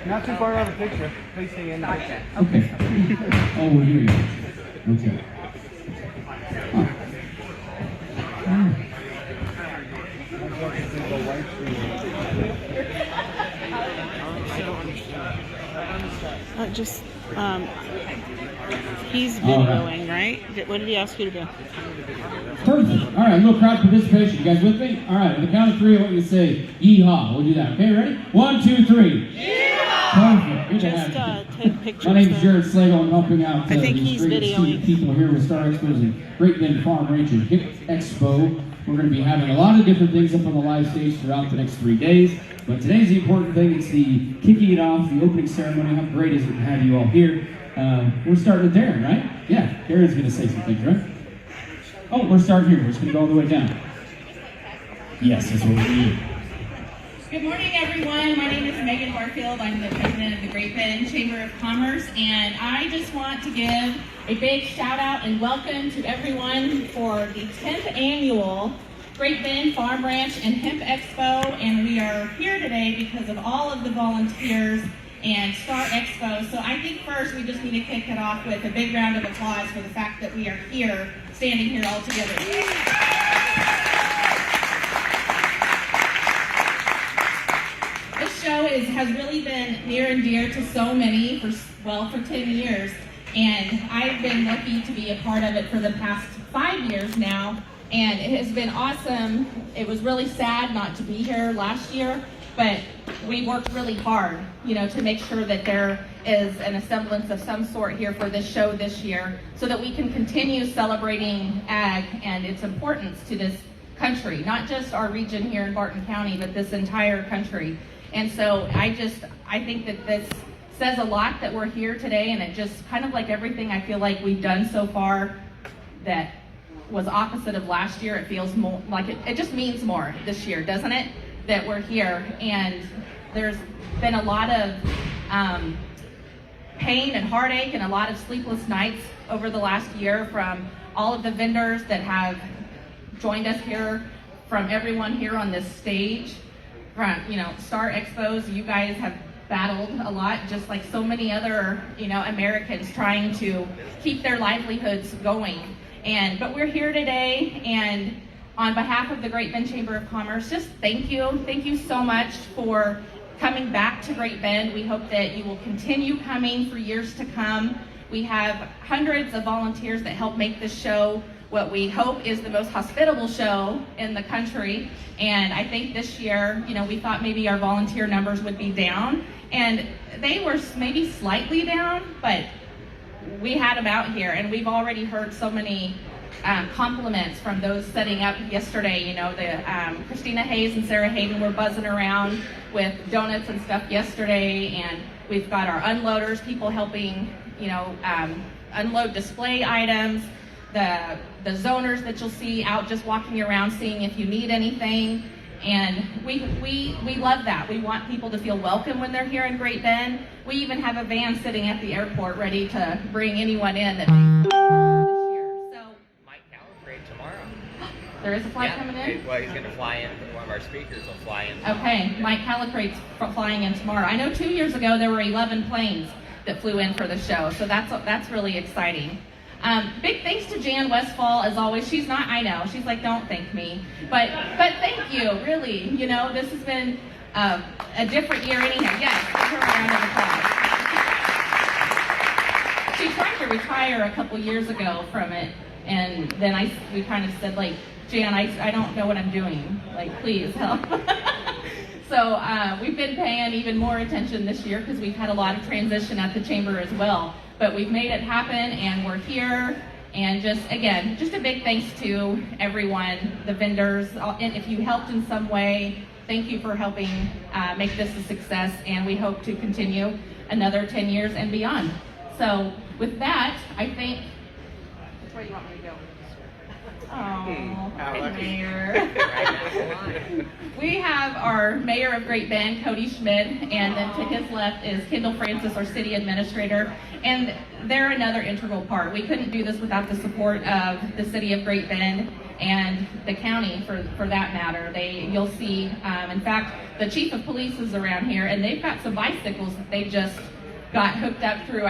Not too far out of the picture. Please stay in there. Okay. Oh, we're here. Okay. Huh. He's videoing, right? What did he ask you to do? Perfect. All right, a little crowd participation. You guys with me? All right, on the count of three, I want you to say yeehaw. We'll do that. Okay, ready? 1, 2, 3. Yeehaw! Perfect. Good to have you. Take pictures. My name's Jared Slagle. I'm helping out I think these he's great videoing. student people here with Star Expos and Great Bend Farm Ranch and Hemp Expo. We're going to be having a lot of different things up on the live stage throughout the next 3 days. But today's the important thing. It's the kicking it off, the opening ceremony. How great is it to have you all here? We're starting with Darren, right? Yeah, Darren's going to say some things, right? Oh, we're starting here. We're just going to go all the way down. Yes, that's what we need. Good morning, everyone. My name is Megan Barfield. I'm the president of the Great Bend Chamber of Commerce, and I just want to give a big shout out and welcome to everyone for the 10th annual Great Bend Farm Ranch and Hemp Expo, and we are here today because of all of the volunteers and Star Expo. So I think first we just need to kick it off with a big round of applause for the fact that we are here, standing here all together. This show has really been near and dear to so many for 10 years, and I've been lucky to be a part of it for the past 5 years now, and it has been awesome. It was really sad not to be here last year, but we worked really hard, to make sure that there is an semblance of some sort here for this show this year, so that we can continue celebrating ag and its importance to this country, not just our region here in Barton County, but this entire country. And so I think that this says a lot that we're here today, and it just kind of like everything I feel like we've done so far that was opposite of last year. It feels more like it just means more this year, doesn't it? That we're here, and there's been a lot of pain and heartache and a lot of sleepless nights over the last year from all of the vendors that have joined us here, from everyone here on this stage, from Star Expos. You guys have battled a lot, just like so many other Americans trying to keep their livelihoods going. But we're here today, and on behalf of the Great Bend Chamber of Commerce, just thank you so much for coming back to Great Bend. We hope that you will continue coming for years to come. We have hundreds of volunteers that help make this show what we hope is the most hospitable show in the country. And I think this year, we thought maybe our volunteer numbers would be down, and they were maybe slightly down, but we had them out here, and we've already heard so many compliments from those setting up yesterday. Christina Hayes and Sarah Hayden were buzzing around with donuts and stuff yesterday, and we've got our unloaders, people helping, unload display items, the zoners that you'll see out just walking around seeing if you need anything. And we love that. We want people to feel welcome when they're here in Great Bend. We even have a van sitting at the airport ready to bring anyone in that may this year. So Mike Callicrate tomorrow. There is a flight coming in? Well, he's going to fly in. One of our speakers will fly in. Okay, Mike Callicrate's flying in tomorrow. I know 2 years ago there were 11 planes that flew in for the show, so that's really exciting. Big thanks to Jan Westfall, as always. She's not, I know, she's like, don't thank me. But thank you, really. This has been a different year anyhow. Yes, give her a round of applause. She tried to retire a couple years ago from it, and then we kind of said, like, Jan, I don't know what I'm doing. Like, please help. So we've been paying even more attention this year because we've had a lot of transition at the Chamber as well. But we've made it happen, and we're here. And just a big thanks to everyone, the vendors. And if you helped in some way, thank you for helping make this a success. And we hope to continue another 10 years and beyond. So with that, I think, which way do you want me to go? Oh, Mayor. We have our Mayor of Great Bend, Cody Schmidt, and then to his left is Kendall Francis, our City Administrator, and they're another integral part. We couldn't do this without the support of the City of Great Bend, and the county for that matter. You'll see, in fact, the chief of police is around here, and they've got some bicycles that they just got hooked up through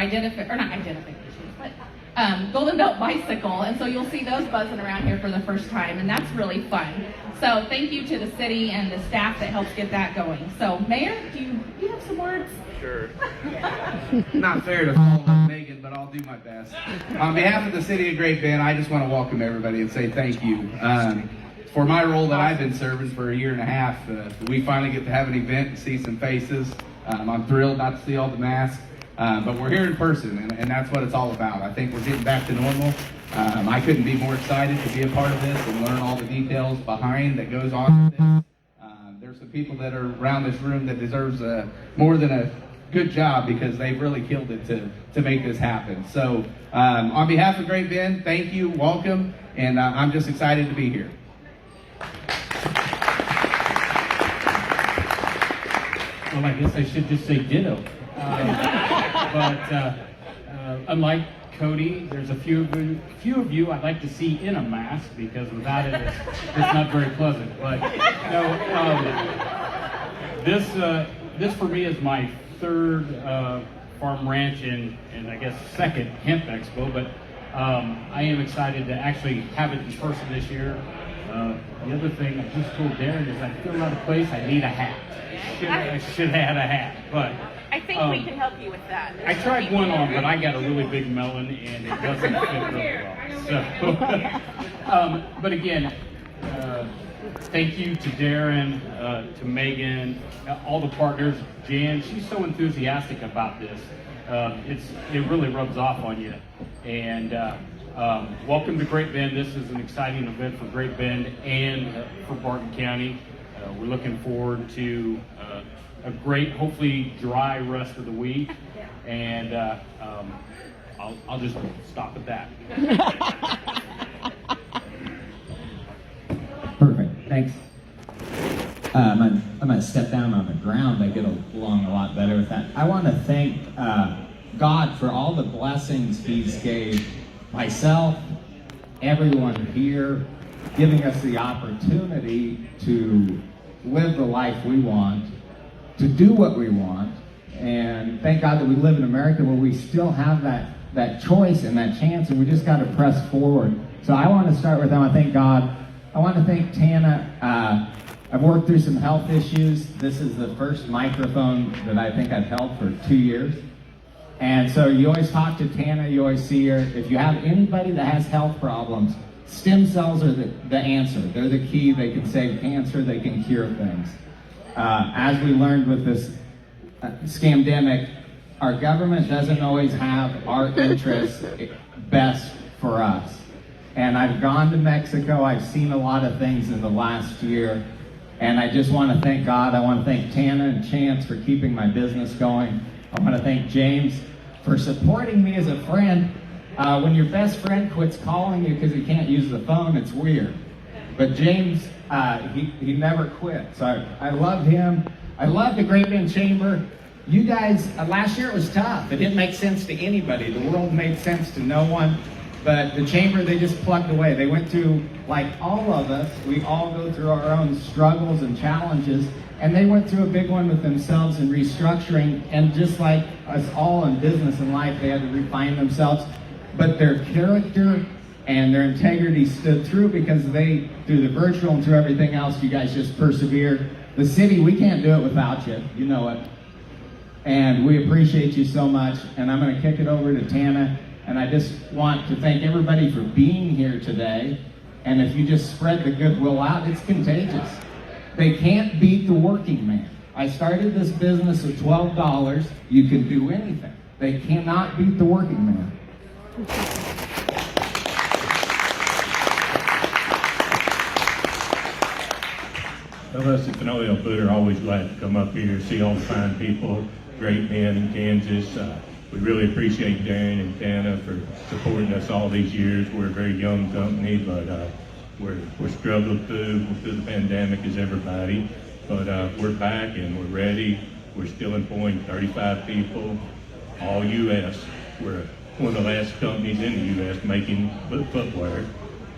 Golden Belt Bicycle, and so you'll see those buzzing around here for the first time, and that's really fun. So thank you to the city and the staff that helps get that going. So Mayor, do you have some words? Sure. Not fair to follow up Megan, but I'll do my best. On behalf of the city of Great Bend, I just want to welcome everybody and say thank you. For my role that I've been serving for a year and a half, we finally get to have an event and see some faces. I'm thrilled not to see all the masks. But we're here in person, and that's what it's all about. I think we're getting back to normal. I couldn't be more excited to be a part of this and learn all the details behind that goes on with this. There's some people that are around this room that deserves more than a good job, because they've really killed it to make this happen. So on behalf of Great Bend, thank you, welcome, and I'm just excited to be here. Well, I guess I should just say ditto. But unlike Cody, there's a few of you I'd like to see in a mask, because without it, it's not very pleasant. But this for me is my third farm ranch and I guess second Hemp Expo. But I am excited to actually have it in person this year. The other thing I just told Darren is I feel out of place. I need a hat. I should have had a hat, but. I think we can help you with that. I tried one on, but I got a really big melon, and it doesn't fit really well. So, but again, thank you to Darren, to Megan, all the partners. Jan, she's so enthusiastic about this. It really rubs off on you. And welcome to Great Bend. This is an exciting event for Great Bend and for Barton County. We're looking forward to a great, hopefully dry rest of the week, and I'll just stop at that. Perfect, thanks. I'm going to step down on the ground. I get along a lot better with that. I want to thank God for all the blessings He's gave myself, everyone here, giving us the opportunity to live the life we want, to do what we want, and thank God that we live in America where we still have that choice and that chance, and we just got to press forward. So I want to start with, I want to thank God. I want to thank Tana. I've worked through some health issues. This is the first microphone that I think I've held for 2 years. And so you always talk to Tana, you always see her. If you have anybody that has health problems, stem cells are the answer. They're the key. They can save cancer. They can cure things. As we learned with this scamdemic, our government doesn't always have our interests best for us. And I've gone to Mexico. I've seen a lot of things in the last year. And I just want to thank God. I want to thank Tana and Chance for keeping my business going. I want to thank James for supporting me as a friend. When your best friend quits calling you because he can't use the phone, it's weird. But James, he never quit. So I love him. I love the Great Bend Chamber. You guys, last year it was tough. It didn't make sense to anybody. The world made sense to no one. But the chamber, they just plugged away. They went through, like all of us, we all go through our own struggles and challenges. And they went through a big one with themselves in restructuring. And just like us all in business and life, they had to refine themselves. But their character and their integrity stood through because they, through the virtual and through everything else, you guys just persevered. The city, we can't do it without you. You know it. And we appreciate you so much. And I'm going to kick it over to Tana. And I just want to thank everybody for being here today. And if you just spread the goodwill out, it's contagious. They can't beat the working man. I started this business with $12. You can do anything. They cannot beat the working man. Well, us at Fenolia Food are always glad to come up here, see all the fine people, Great Bend in Kansas. We really appreciate Darren and Tana for supporting us all these years. We're a very young company, but we're struggling through the pandemic as everybody. But we're back and we're ready. We're still employing 35 people, all U.S. We're one of the last companies in the U.S. making footwear.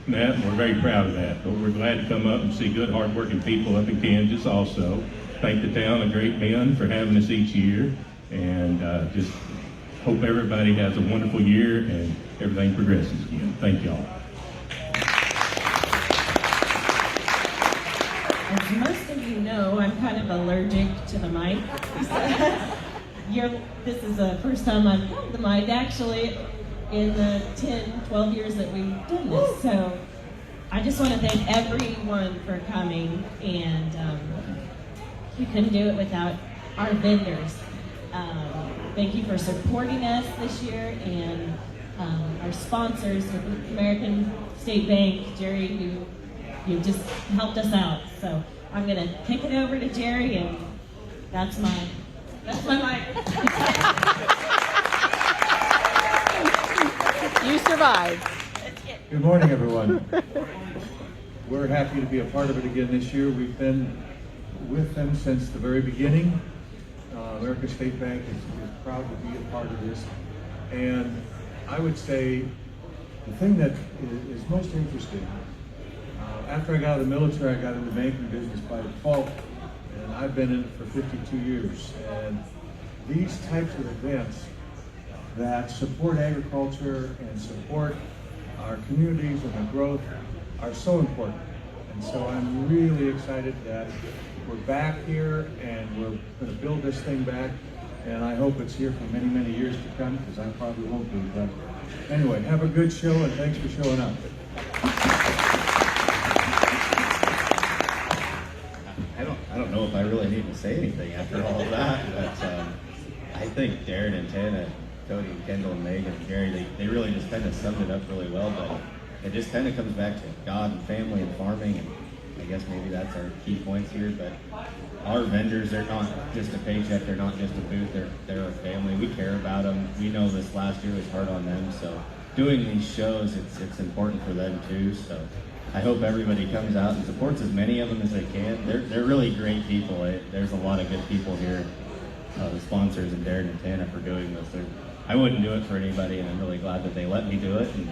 that, and we're very proud of that. But we're glad to come up and see good, hardworking people up in Kansas also. Thank the town of Great Bend for having us each year, and just hope everybody has a wonderful year and everything progresses again. Thank y'all. As most of you know, I'm kind of allergic to the mic. This is the first time I've held the mic, actually, in the 10, 12 years that we've done this. So I just want to thank everyone for coming, and we couldn't do it without our vendors. Thank you for supporting us this year, and our sponsors with American State Bank, Jerry, you just helped us out. So I'm gonna kick it over to Jerry, and that's my mic. You survived. Good morning, everyone. We're happy to be a part of it again this year. We've been with them since the very beginning. American State Bank is proud to be a part of this. And I would say the thing that is most interesting, after I got out of the military, I got into the banking business by default, and I've been in it for 52 years. And these types of events that support agriculture and support our communities and the growth are so important. And so I'm really excited that we're back here and we're going to build this thing back. And I hope it's here for many, many years to come, because I probably won't be. But anyway, have a good show, and thanks for showing up. I don't know if I really need to say anything after all of that, but I think Darren and Tana, Cody and Kendall and Megan and Gary, they really just kind of summed it up really well. But it just kind of comes back to God and family and farming, and I guess maybe that's our key points here. But our vendors, they're not just a paycheck, they're not just a booth, they're our family. We care about them. We know this last year was hard on them, so doing these shows, it's important for them too. So I hope everybody comes out and supports as many of them as they can. They're really great people. There's a lot of good people here. The sponsors and Darren and Tana for doing this. I wouldn't do it for anybody, and I'm really glad that they let me do it. And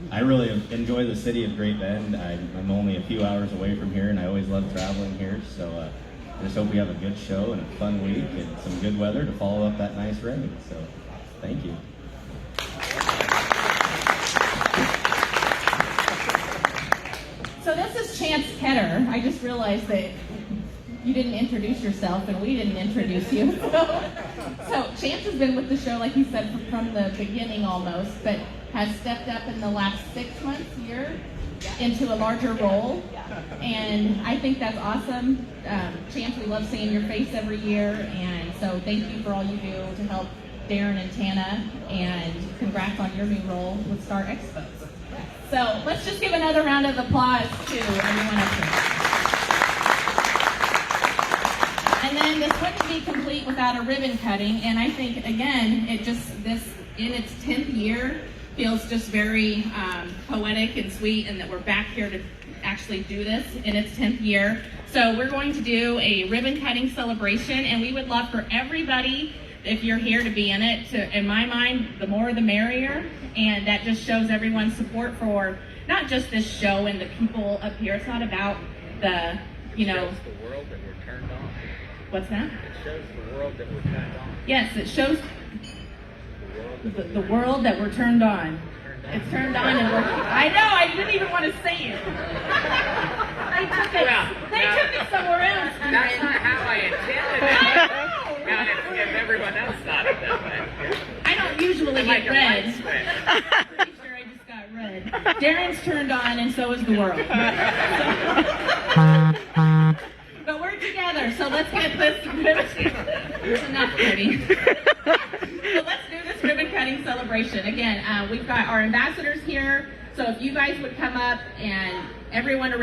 I really enjoy the city of Great Bend. I'm only a few hours away from here, and I always love traveling here. So I just hope we have a good show and a fun week and some good weather to follow up that nice rain. So thank you. So this is Chance Ketter. I just realized that you didn't introduce yourself and we didn't introduce you. So Chance has been with the show, like he said, from the beginning almost, but has stepped up in the last 6 months, year, into a larger role. And I think that's awesome. Chance, we love seeing your face every year, and so thank you for all you do to help Darren and Tana, and congrats on your new role with Star Expos. So let's just give another round of applause to everyone up here. And then this wouldn't be complete without a ribbon cutting, and I think, again, this in its 10th year feels just very poetic and sweet, and that we're back here to actually do this in its 10th year. So we're going to do a ribbon cutting celebration, and we would love for everybody, if you're here, to be in it. In my mind, the more the merrier, and that just shows everyone's support for not just this show and the people up here. It's not about the, It shows the world that we're turned on. What's that? It shows the world that we're turned on. Yes, it shows the world that we're turned on. It's turned on and we're, I know, I didn't even want to say it. They took it somewhere else. That's not how I intended it. Not if everyone else thought it that way. I don't usually Like get a light red. switch. Pretty sure I just got red. Darren's turned on and so is the world. But we're together, so let's get this ribbon. It's enough, Cody. So let's do this ribbon cutting celebration. Again, we've got our ambassadors here, so if you guys would come up, and everyone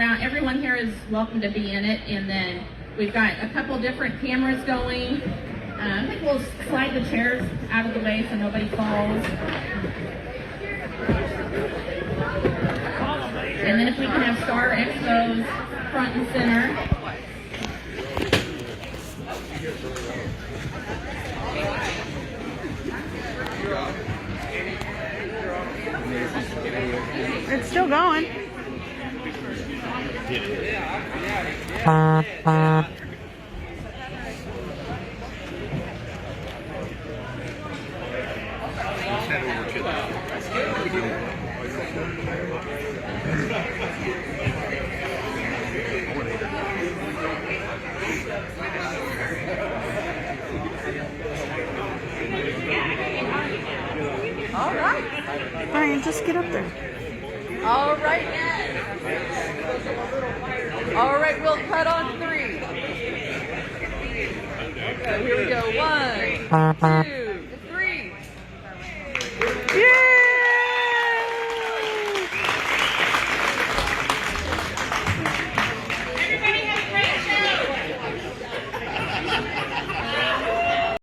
here is welcome to be in it. And then we've got a couple different cameras going. I think we'll slide the chairs out of the way so nobody falls. And then if we can have Star Expos front and center. It's still going. All right. Brian, just get up there. All right. All right, we'll cut on 3. So here we go. 1, 2.